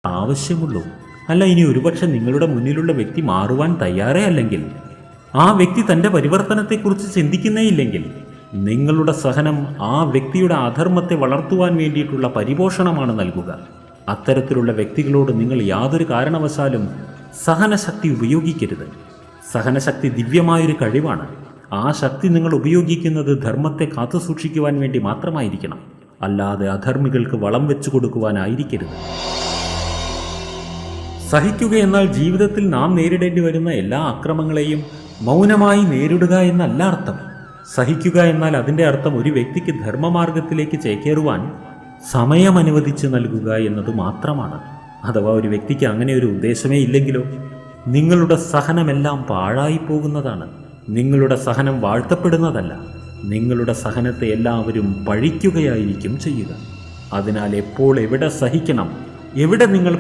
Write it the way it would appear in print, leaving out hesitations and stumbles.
ആവശ്യമുള്ളൂ. അല്ല, ഇനി ഒരുപക്ഷെ നിങ്ങളുടെ മുന്നിലുള്ള വ്യക്തി മാറുവാൻ തയ്യാറേ അല്ലെങ്കിൽ, ആ വ്യക്തി തൻ്റെ പരിവർത്തനത്തെക്കുറിച്ച് ചിന്തിക്കുന്നേയില്ലെങ്കിൽ, നിങ്ങളുടെ സഹനം ആ വ്യക്തിയുടെ അധർമ്മത്തെ വളർത്തുവാൻ വേണ്ടിയിട്ടുള്ള പരിപോഷണമാണ് നൽകുക. അത്തരത്തിലുള്ള വ്യക്തികളോട് നിങ്ങൾ യാതൊരു കാരണവശാലും സഹനശക്തി ഉപയോഗിക്കരുത്. സഹനശക്തി ദിവ്യമായൊരു കഴിവാണ്. ആ ശക്തി നിങ്ങൾ ഉപയോഗിക്കുന്നത് ധർമ്മത്തെ കാത്തുസൂക്ഷിക്കുവാൻ വേണ്ടി മാത്രമായിരിക്കണം, അല്ലാതെ അധർമ്മികൾക്ക് വളം വെച്ചു കൊടുക്കുവാനായിരിക്കരുത്. സഹിക്കുക എന്നാൽ ജീവിതത്തിൽ നാം നേരിടേണ്ടി വരുന്ന എല്ലാ അക്രമങ്ങളെയും മൗനമായി നേരിടുക എന്നല്ല അർത്ഥം. സഹിക്കുക എന്നാൽ അതിൻ്റെ അർത്ഥം ഒരു വ്യക്തിക്ക് ധർമ്മമാർഗത്തിലേക്ക് ചേക്കേറുവാൻ സമയം അനുവദിച്ച് നൽകുക എന്നത് മാത്രമാണ്. അഥവാ ഒരു വ്യക്തിക്ക് അങ്ങനെ ഒരു ഉദ്ദേശമേ ഇല്ലെങ്കിലോ, നിങ്ങളുടെ സഹനമെല്ലാം പാഴായി പോകുന്നതാണ്. നിങ്ങളുടെ സഹനം വാഴ്ത്തപ്പെടുന്നതല്ല. നിങ്ങളുടെ സഹനത്തെ എല്ലാവരും പഴിക്കുകയായിരിക്കും ചെയ്യുക. അതിനാൽ എപ്പോൾ എവിടെ സഹിക്കണം, എവിടെ നിങ്ങൾ